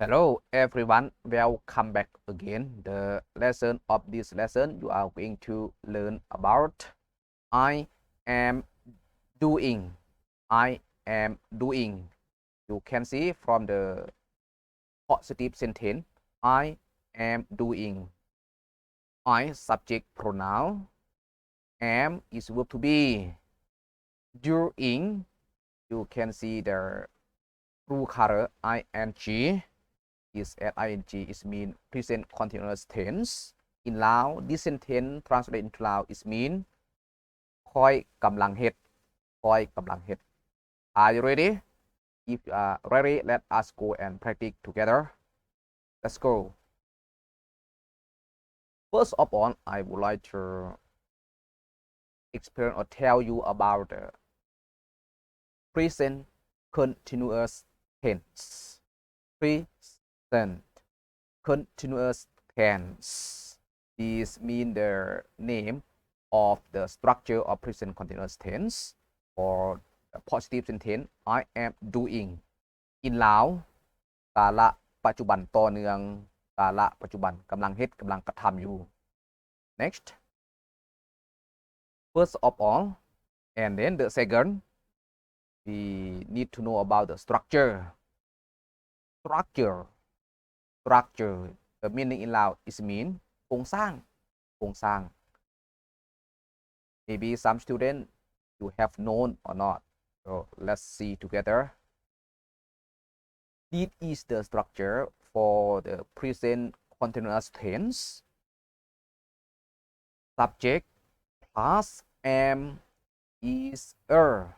Hello everyone, welcome back again. The lesson of this lesson you are going to learn about I am doing. I am doing. You can see from the positive sentence I am doing. I subject pronoun. Am is verb to be. Doing, you can see the true color ing. Is at ing is mean present continuous tense. In Lao, this sentence translated into Lao is mean ค่อยกำลังเฮ็ด ค่อยกำลังเฮ็ด Are you ready? If you are ready, let us go and practice together. Let's go. First of all, I would like to explain or tell you about the present continuous tense. Present continuous tense. These mean the name of the structure of present continuous tense or the positive sentence I am doing. In Lao กาละปัจจุบันต่อเนื่องกาละปัจจุบันกำลังเฮ็ดกำลังกระทำอยู่ Next. First of all, and then the second, we need to know about the structure. Structure. The meaning in Lao is mean โครงสร้างโครงสร้าง Maybe some student you have known or not. So let's see together. This is the structure for the present continuous tense. Subject plus am is or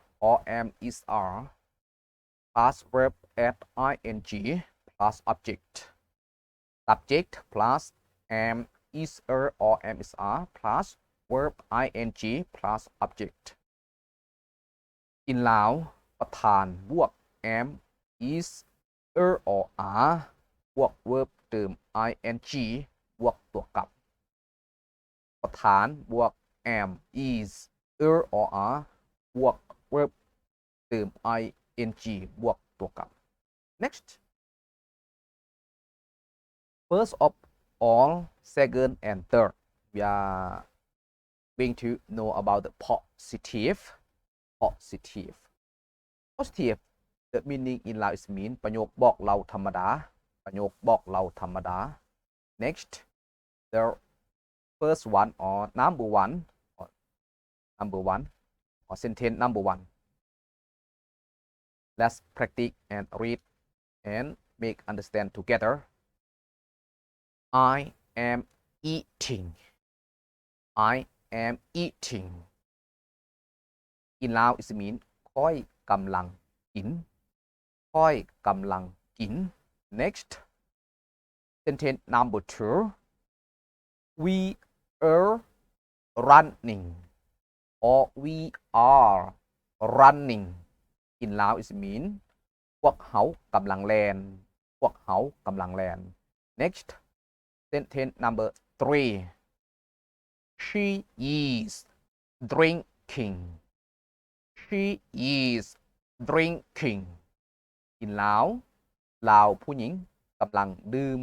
am is are plus verb at ing plus object. Subject plus am is or am is are plus verb ing plus object. In Lao ประธานบวก am is or are บวก verb เติม ing บวกตัวกลับประธานบวก am is or are บวก verb เติม ing บวกตัวกลับ Next. First of all, second and third, we are going to know about the positive. Positive. The meaning in Lao is mean ประโยคบอกเราธรรมดาประโยคบอกเราธรรมดา Next, the first one or number one or sentence number one. Let's practice and read and make understand together. I am eating. I am eating. In Lao is mean ค่อยกำลังกินค่อยกำลังกิน Next. Sentence number two. We are running or we are running. In Lao is mean พวกเขากำลังแล่นพวกเขากำลังแล่น Next. Sentence number three. She is drinking. She is drinking. In Lao ลาวผู้หญิงกำลังดื่ม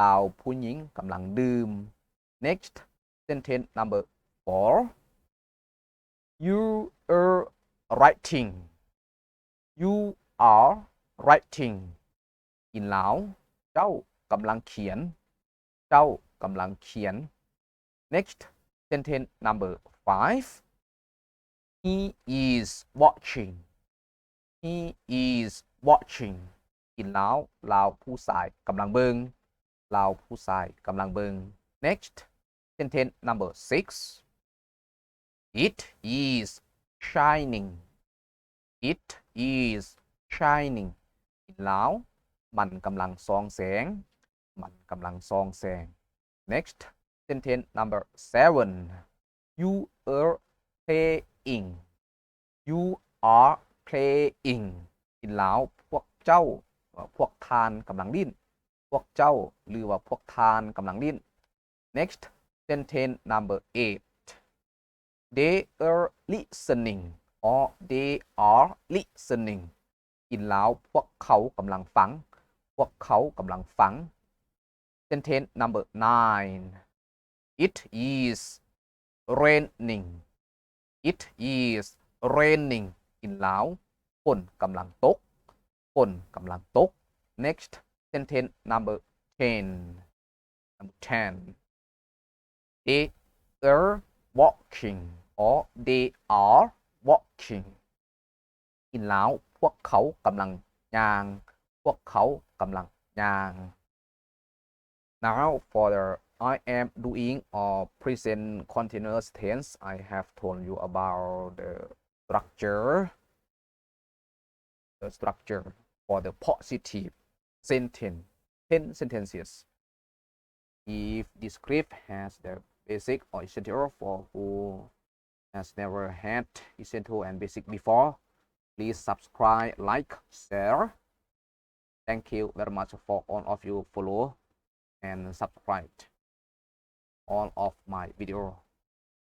ลาวผู้หญิงกำลังดื่ม Next. Sentence number four. You are writing. You are writing. In Lao เจ้ากำลังเขียนเจ้ากำลังเขียน Next. Sentence number five. He is watching. He is watching. In Lao ลาวผู้ชายกำลังเบิงลาวผู้ชายกำลังเบิง Next. Sentence number six. It is shining. It is shining. In Lao มันกำลังส่องแสงมันกำลังส่องแสง Next. Sentence number seven. You are playing. You are playing. In Lao พวกเจ้าพวกทานกำลังลิ้นพวกเจ้าหรือว่าพวกทานกำลังลิ้น Next. Sentence number eight. They are listening or they are listening. In Lao พวกเขากำลังฟัง พวกเขากำลังฟัง sentence number 9 it is raining it is raining in ลาวฝนกำลังตกฝนกำลังตก next sentence number 10 they are walking or they are walking in ลาวพวกเขากำลังย่างพวกเขากำลังย่าง now for the I am doing or present continuous tense I have told you about the structure for the positive sentence 10 sentences if the script has the basic or essential for who has never had essential and basic before please subscribe like share thank you very much for all of you follow and subscribe all of my video